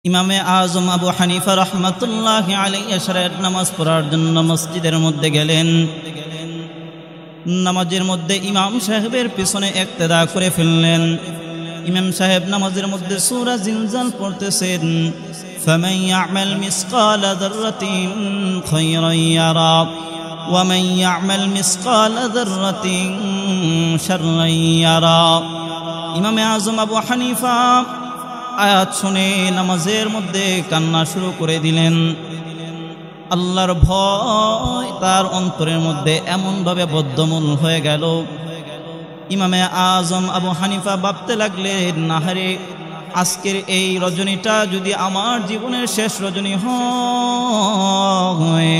ইমামে আজম আবু হানিফা রহমাতুল্লাহি আলাইহি এশারের নামাজ পড়ার জন্য মসজিদের মধ্যে গেলেন। নামাজের মধ্যে ইমাম সাহেবের পিছনে ইক্তেদা করে ফেললেন। ইমাম সাহেব নামাজের মধ্যে সূরা জিলজাল পড়তেছেন, ফামান ইয়ামাল মিসকালা যাররাতিন খায়রান ইয়ারা ওয়া মান ইয়ামাল মিসকালা যাররাতিন শাররান ইয়ারা। ইমামে আজম আবু হানিফা আয়াত শুনে নামাজের মধ্যে কান্না শুরু করে দিলেন। আল্লাহর ভয় তার অন্তরের মধ্যে এমনভাবে বদ্ধমূল হয়ে গেল। ইমামে আজম আবু হানিফা ভাবতে লাগলেন, নাহারে আজকের এই রজনীটা যদি আমার জীবনের শেষ রজনী হয়,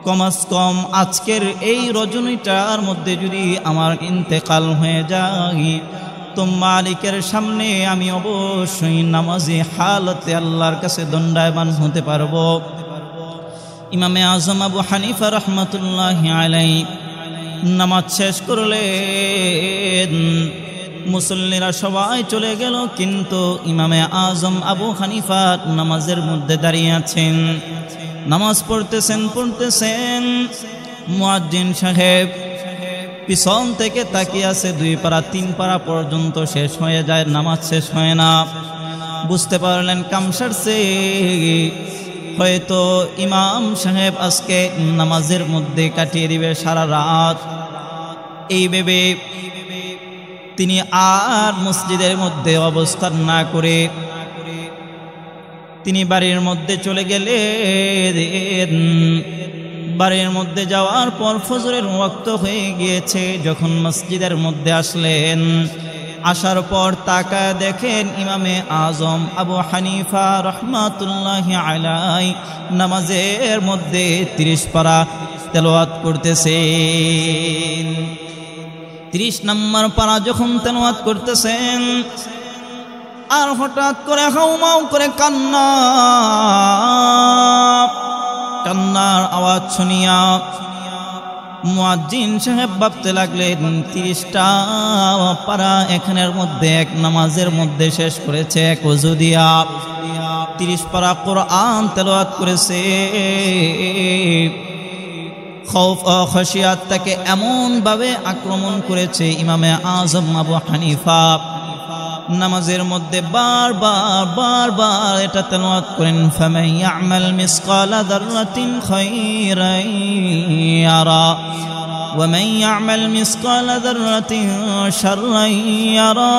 কমাস কম আজকের এই রজনীটার মধ্যে যদি আমার ইন্তেকাল হয়ে যায়, তো মালিকের সামনে আমি অবশ্যই নামাজি হালতে আল্লাহর কাছে দণ্ডায়মান হতে পারবো। ইমামে আজম আবু হানিফা রহমাতুল্লাহি আলাইহি নামাজ শেষ করলেন। মুসল্লিরা সবাই চলে গেল, কিন্তু ইমামে আজম আবু হানিফা নামাজের মধ্যে দাঁড়িয়ে আছেন, নামাজ পড়তেছেন। মুয়াজ্জিন সাহেব পিছন থেকে তাকিয়ে আছে, 2 পারা 3 পারা পর্যন্ত শেষ হয়ে যায়, নামাজ শেষ হয় না। বুঝতে পারলেন কাম সারছে, হয়তো ইমাম সাহেব আজকে নামাজের মধ্যে কাটিয়ে দিবে সারা রাত। এই ভেবে তিনি আর মসজিদের মধ্যে অবস্থান না করে তিনি বাড়ির মধ্যে চলে গেলেন। বাড়ির মধ্যে যাওয়ার পর ফজরের ওয়াক্ত হয়ে গিয়েছে। যখন মসজিদের মধ্যে আসলেন, আসার পর তাকায় দেখেন ইমামে আজম আবু হানিফা রহমাতুল্লাহি আলাইহি নামাজের মধ্যে 30 পারা তেলাওয়াত করতেছেন। 30 নম্বর পারা যখন তেলাওয়াত করতেছেন, আর হঠাৎ করে হাউমাউ করে কান্নার আওয়াজ শুনিয়া মুয়াজ্জিন সাহেব ভাবতে লাগলেন, 30টা পারা এখানের মধ্যে এক নামাজের মধ্যে শেষ করেছে, এক ওযু দিয়া 30 পারা কোরআন তেলাওয়াত করেছে। খৌফ ও খশিয়াত তাকে এমন ভাবে আক্রমণ করেছে, ইমামে আজম আবু হানিফা নামাজের মধ্যে বারবার এটা তেলাওয়াত করেন, ফামান ইয়ামাল মিসকালা যাররাতিন খায়রান ইয়ারা ওয়া মান ইয়ামাল মিসকালা যাররাতিন শাররান ইয়ারা।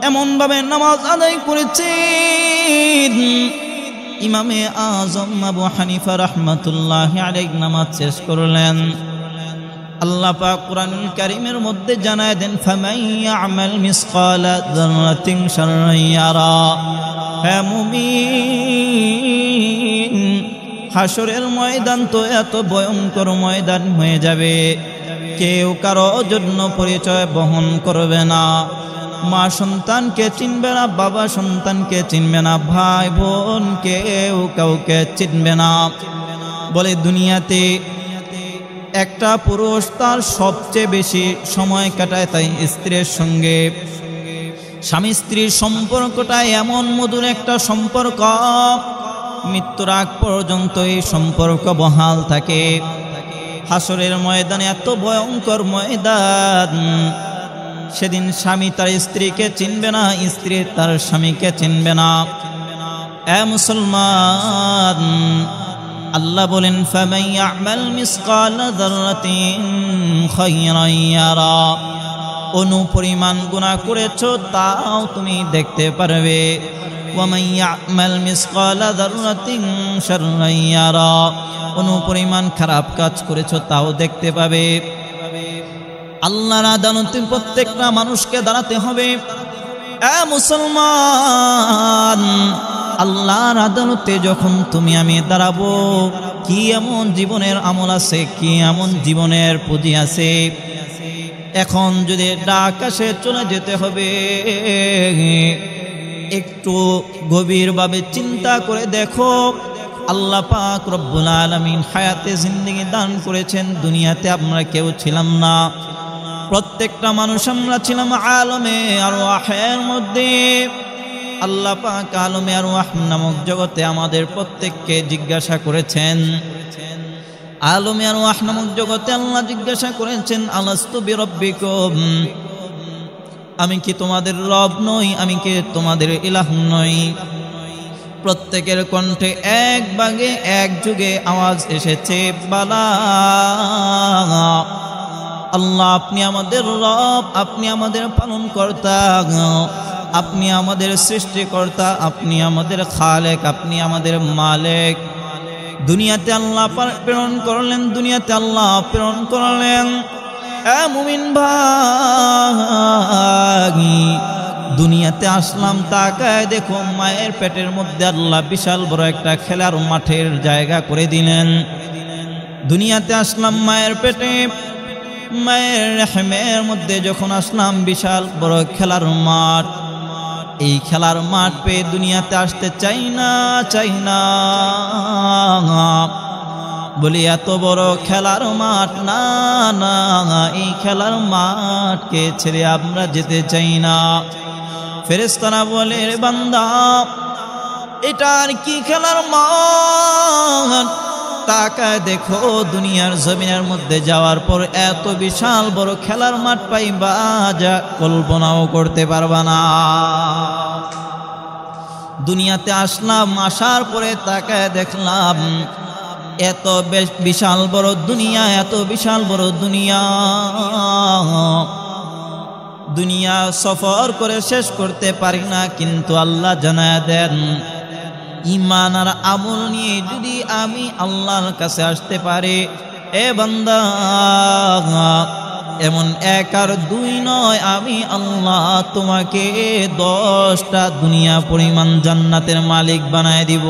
এমন ভাবে নামাজ আদায় করেছেন। ইমামে আজম আবু হানিফা রাহমাতুল্লাহি আলাইহি নামাজ শেষ করলেন। আল্লাহ পাক কুরআনুল কারীমের মধ্যে জানায় দেন, ফামান ইয়ামাল মিসকালা যাররাতিন শাররান ইয়ারা। হে মুমিন, হাসরের ময়দান তো এত ভয়ঙ্কর ময়দান হয়ে যাবে, কেউ কারো জন্য পরিচয় বহন করবে না। মা সন্তানকে চিনবে না, বাবা সন্তানকে চিনবে না, ভাই বোন কেউ কাউকে চিনবে না। বলে দুনিয়াতে একটা পুরুষ তার সবচেয়ে বেশি সময় কাটায় তাই স্ত্রীর সঙ্গে। স্বামী স্ত্রীর সম্পর্কটা এমন মধুর একটা সম্পর্ক, মৃত্যুর আগ পর্যন্ত এই সম্পর্ক বহাল থাকে। হাসরের ময়দানে এত ভয়ঙ্কর ময়দান, সেদিন স্বামী তার স্ত্রীকে চিনবে না, স্ত্রী তার স্বামীকে চিনবে না। এ মুসলমান, আল্লাহ বলেন, ফামান ইয়ামাল মিসকালা যাররাতিন খায়রান ইয়ারা। অনুপরিমাণ গুনাহ করেছো তাও তুমি দেখতে পারবে। ওয়া মান ইয়ামাল মিসকালা যাররাতিন শাররান ইয়ারা। অনুপরিমাণ খারাপ কাজ করেছো তাও দেখতে পাবে। আল্লাহর আদালতে প্রত্যেকটা মানুষকে দাঁড়াতে হবে। এ মুসলমান, আল্লাহর আদালতে যখন তুমি আমি দাঁড়াবো, কি এমন জীবনের আমল আছে, কি এমন জীবনের পুঁজি আছে। এখন যদি ডাক আসে চলে যেতে হবে, একটু গভীরভাবে চিন্তা করে দেখো। আল্লাহ পাক রব্বুল আলামিন হায়াতে জিন্দেগি দান করেছেন, দুনিয়াতে আমরা কেউ ছিলাম না। প্রত্যেকটা মানুষ আমরা ছিলাম আলমে আরওয়াহের মধ্যে। আল্লাহ পাক আলমে আরওয়াহ নামক জগতে আমাদের প্রত্যেককে জিজ্ঞাসা করেছেন। আলমে আরওয়াহ নামক জগতে আল্লাহ জিজ্ঞাসা করেছেন, আলাস্তু বিরাব্বিকুম, আমি কি তোমাদের রব নই, আমি কি তোমাদের ইলাহ নই? প্রত্যেকের কণ্ঠে এক বাগে এক যুগে আওয়াজ এসেছে, বালা আল্লাহ, আপনি আমাদের রব, আপনি আমাদের পালনকর্তা, আপনি আমাদের সৃষ্টিকর্তা, আপনি আমাদের খালেক, আপনি আমাদের মালিক। দুনিয়াতে আল্লাহ প্রেরণ করলেন, দুনিয়াতে আল্লাহ প্রেরণ করলেন। মুমিন ভাই, দুনিয়াতে আসলাম, তাকায় দেখো মায়ের পেটের মধ্যে আল্লাহ বিশাল বড় একটা খেলার মাঠের জায়গা করে দিলেন। দুনিয়াতে আসলাম মায়ের পেটে, মায়ের রেহমের মধ্যে যখন আসলাম বিশাল বড় খেলার মাঠ। এই খেলার মাঠ পেয়ে দুনিয়াতে আসতে চাই না বলি, এত বড় খেলার মাঠ, না এই খেলার মাঠকে ছেড়ে আমরা যেতে চাই না। ফেরেশতারা বলে, রে বান্দা, এটা আর কি খেলার মাঠ? তাকায় দেখো দুনিয়ার জমিনের মধ্যে যাওয়ার পর এত বিশাল বড় খেলার মাঠ পাইবা যা কল্পনাও করতে পারবা না। দুনিয়াতে আসলাম, আসার পরে তাকায় দেখলাম এত বিশাল বড় দুনিয়া, এত বিশাল বড় দুনিয়া। দুনিয়া সফর করে শেষ করতে পারি না, কিন্তু আল্লাহ জানায় দেন, ঈমান আর আমল নিয়ে যদি আমি আল্লাহর কাছে আসতে পারি, এ বান্দা, এমন এক আর দুই নয়, আমি আল্লাহ তোমাকে 10টা দুনিয়া পরিমাণ জান্নাতের মালিক বানায় দিব।